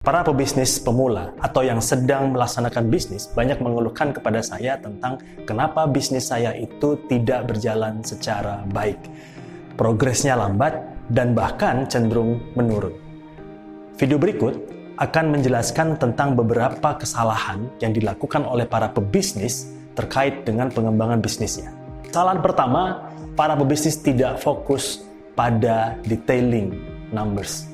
Para pebisnis pemula atau yang sedang melaksanakan bisnis banyak mengeluhkan kepada saya tentang kenapa bisnis saya itu tidak berjalan secara baik. Progresnya lambat dan bahkan cenderung menurun. Video berikut akan menjelaskan tentang beberapa kesalahan yang dilakukan oleh para pebisnis terkait dengan pengembangan bisnisnya. Kesalahan pertama, para pebisnis tidak fokus pada detailing numbers.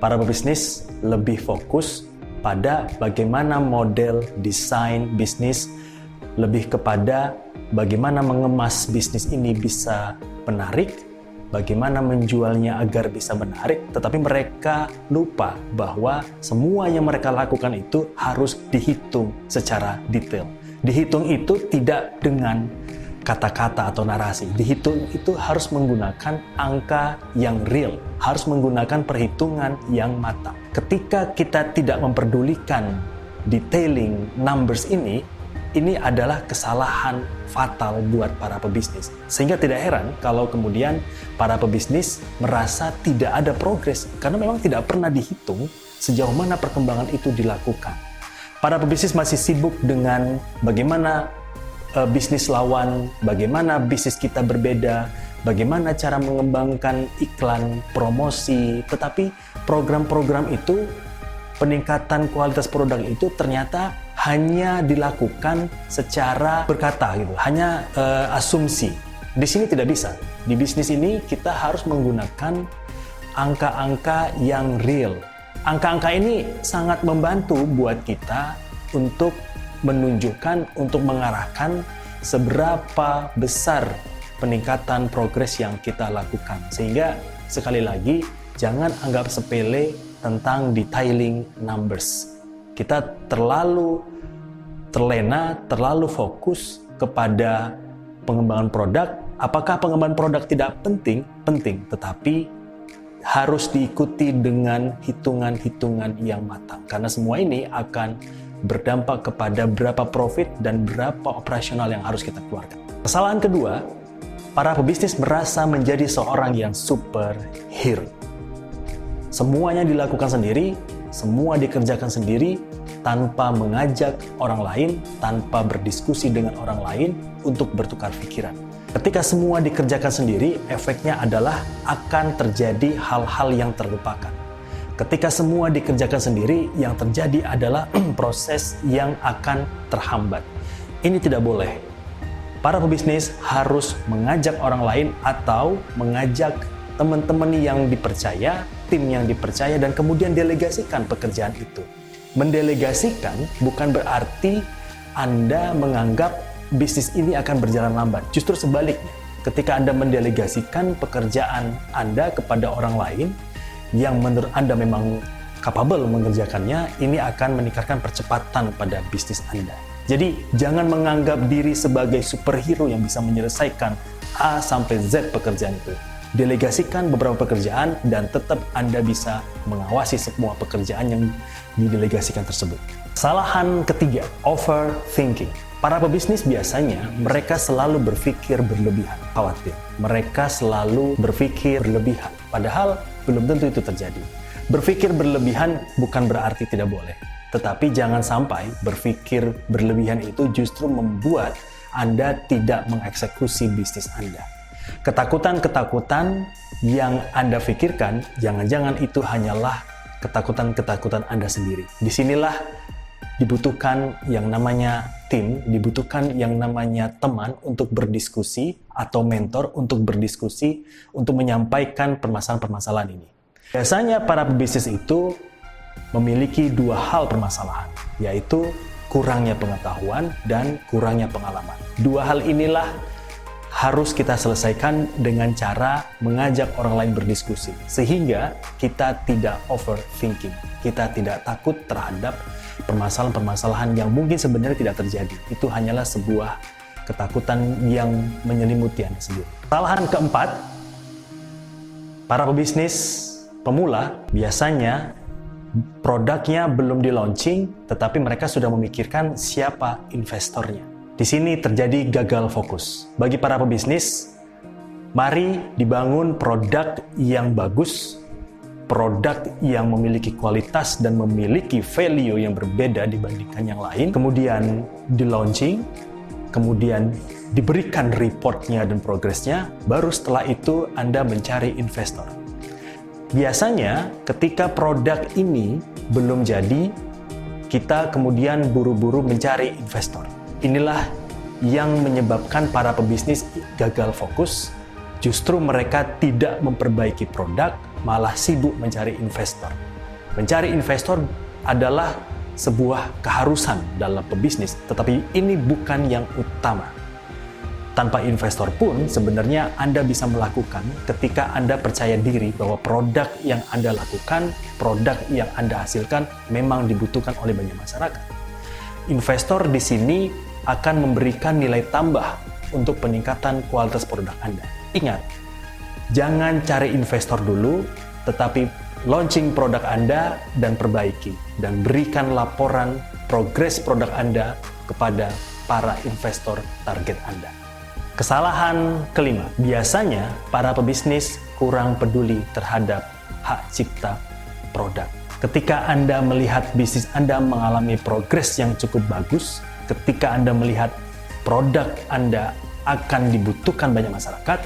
Para pebisnis lebih fokus pada bagaimana model desain bisnis, lebih kepada bagaimana mengemas bisnis ini bisa menarik, bagaimana menjualnya agar bisa menarik, tetapi mereka lupa bahwa semua yang mereka lakukan itu harus dihitung secara detail. Dihitung itu tidak dengan kata-kata atau narasi. Dihitung itu harus menggunakan angka yang real, harus menggunakan perhitungan yang matang. Ketika kita tidak memperdulikan detailing numbers ini adalah kesalahan fatal buat para pebisnis. Sehingga tidak heran kalau kemudian para pebisnis merasa tidak ada progres karena memang tidak pernah dihitung sejauh mana perkembangan itu dilakukan. Para pebisnis masih sibuk dengan bagaimana bisnis lawan, bagaimana bisnis kita berbeda, bagaimana cara mengembangkan iklan, promosi, tetapi program-program itu, peningkatan kualitas produk itu ternyata hanya dilakukan secara berkata gitu, hanya asumsi. Di sini tidak bisa. Di bisnis ini kita harus menggunakan angka-angka yang real. Angka-angka ini sangat membantu buat kita untuk menunjukkan, untuk mengarahkan seberapa besar peningkatan progres yang kita lakukan. Sehingga sekali lagi jangan anggap sepele tentang detailing numbers. Kita terlalu terlena, terlalu fokus kepada pengembangan produk. Apakah pengembangan produk tidak penting? Penting, tetapi harus diikuti dengan hitungan-hitungan yang matang. Karena semua ini akan berdampak kepada berapa profit dan berapa operasional yang harus kita keluarkan. Kesalahan kedua, para pebisnis merasa menjadi seorang yang superhero. Semuanya dilakukan sendiri, semua dikerjakan sendiri, tanpa mengajak orang lain, tanpa berdiskusi dengan orang lain untuk bertukar pikiran. Ketika semua dikerjakan sendiri, efeknya adalah akan terjadi hal-hal yang terlupakan. Ketika semua dikerjakan sendiri, yang terjadi adalah proses yang akan terhambat. Ini tidak boleh. Para pebisnis harus mengajak orang lain atau mengajak teman-teman yang dipercaya, tim yang dipercaya, dan kemudian delegasikan pekerjaan itu. Mendelegasikan bukan berarti Anda menganggap bisnis ini akan berjalan lambat. Justru sebaliknya, ketika Anda mendelegasikan pekerjaan Anda kepada orang lain, yang menurut Anda memang capable mengerjakannya, ini akan meningkatkan percepatan pada bisnis Anda. Jadi, jangan menganggap diri sebagai superhero yang bisa menyelesaikan A sampai Z pekerjaan itu. Delegasikan beberapa pekerjaan dan tetap Anda bisa mengawasi semua pekerjaan yang didelegasikan tersebut. Kesalahan ketiga, overthinking. Para pebisnis biasanya mereka selalu berpikir berlebihan, khawatir. Mereka selalu berpikir berlebihan, padahal belum tentu itu terjadi. Berpikir berlebihan bukan berarti tidak boleh, tetapi jangan sampai berpikir berlebihan itu justru membuat Anda tidak mengeksekusi bisnis Anda. Ketakutan-ketakutan yang Anda pikirkan, jangan-jangan itu hanyalah ketakutan-ketakutan Anda sendiri. Disinilah dibutuhkan yang namanya tim, dibutuhkan yang namanya teman untuk berdiskusi atau mentor untuk berdiskusi untuk menyampaikan permasalahan-permasalahan ini. Biasanya para pebisnis itu memiliki dua hal permasalahan, yaitu kurangnya pengetahuan dan kurangnya pengalaman. Dua hal inilah harus kita selesaikan dengan cara mengajak orang lain berdiskusi, sehingga kita tidak overthinking, kita tidak takut terhadap permasalahan-permasalahan yang mungkin sebenarnya tidak terjadi. Itu hanyalah sebuah ketakutan yang menyelimuti Anda sendiri. Kesalahan keempat, para pebisnis pemula biasanya produknya belum di-launching, tetapi mereka sudah memikirkan siapa investornya. Di sini terjadi gagal fokus. Bagi para pebisnis, mari dibangun produk yang bagus, produk yang memiliki kualitas dan memiliki value yang berbeda dibandingkan yang lain, kemudian di-launching, kemudian diberikan reportnya dan progresnya, baru setelah itu Anda mencari investor. Biasanya ketika produk ini belum jadi, kita kemudian buru-buru mencari investor. Inilah yang menyebabkan para pebisnis gagal fokus. Justru mereka tidak memperbaiki produk, malah sibuk mencari investor. Mencari investor adalah sebuah keharusan dalam pebisnis, tetapi ini bukan yang utama. Tanpa investor pun sebenarnya Anda bisa melakukan ketika Anda percaya diri bahwa produk yang Anda lakukan, produk yang Anda hasilkan memang dibutuhkan oleh banyak masyarakat. Investor di sini akan memberikan nilai tambah untuk peningkatan kualitas produk Anda. Ingat, jangan cari investor dulu, tetapi launching produk Anda dan perbaiki, dan berikan laporan progres produk Anda kepada para investor target Anda. Kesalahan kelima, biasanya para pebisnis kurang peduli terhadap hak cipta produk. Ketika Anda melihat bisnis Anda mengalami progres yang cukup bagus, ketika Anda melihat produk Anda akan dibutuhkan banyak masyarakat,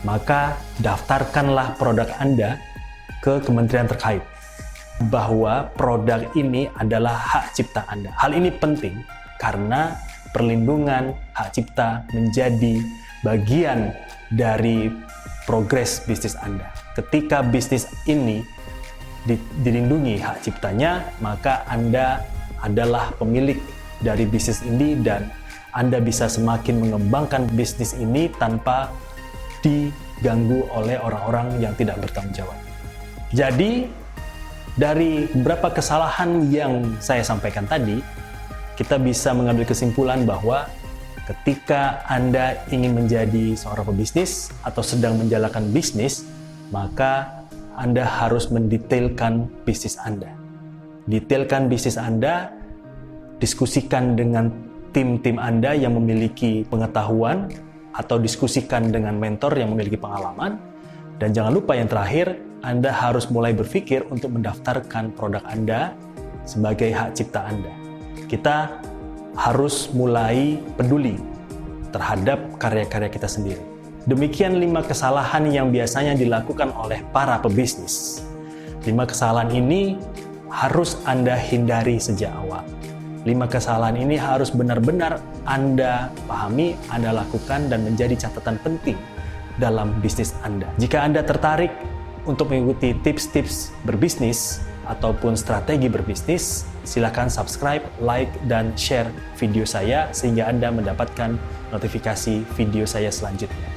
maka daftarkanlah produk Anda ke kementerian terkait bahwa produk ini adalah hak cipta Anda. Hal ini penting karena perlindungan hak cipta menjadi bagian dari progres bisnis Anda. Ketika bisnis ini dilindungi hak ciptanya, maka Anda adalah pemilik dari bisnis ini dan Anda bisa semakin mengembangkan bisnis ini tanpa diganggu oleh orang-orang yang tidak bertanggung jawab. Jadi, dari beberapa kesalahan yang saya sampaikan tadi, kita bisa mengambil kesimpulan bahwa ketika Anda ingin menjadi seorang pebisnis atau sedang menjalankan bisnis, maka Anda harus mendetailkan bisnis Anda. Detailkan bisnis Anda, diskusikan dengan tim-tim Anda yang memiliki pengetahuan, atau diskusikan dengan mentor yang memiliki pengalaman. Dan jangan lupa yang terakhir, Anda harus mulai berpikir untuk mendaftarkan produk Anda sebagai hak cipta Anda. Kita harus mulai peduli terhadap karya-karya kita sendiri. Demikian 5 kesalahan yang biasanya dilakukan oleh para pebisnis. 5 kesalahan ini harus Anda hindari sejak awal. 5 kesalahan ini harus benar-benar Anda pahami, Anda lakukan, dan menjadi catatan penting dalam bisnis Anda. Jika Anda tertarik untuk mengikuti tips-tips berbisnis ataupun strategi berbisnis, silakan subscribe, like, dan share video saya sehingga Anda mendapatkan notifikasi video saya selanjutnya.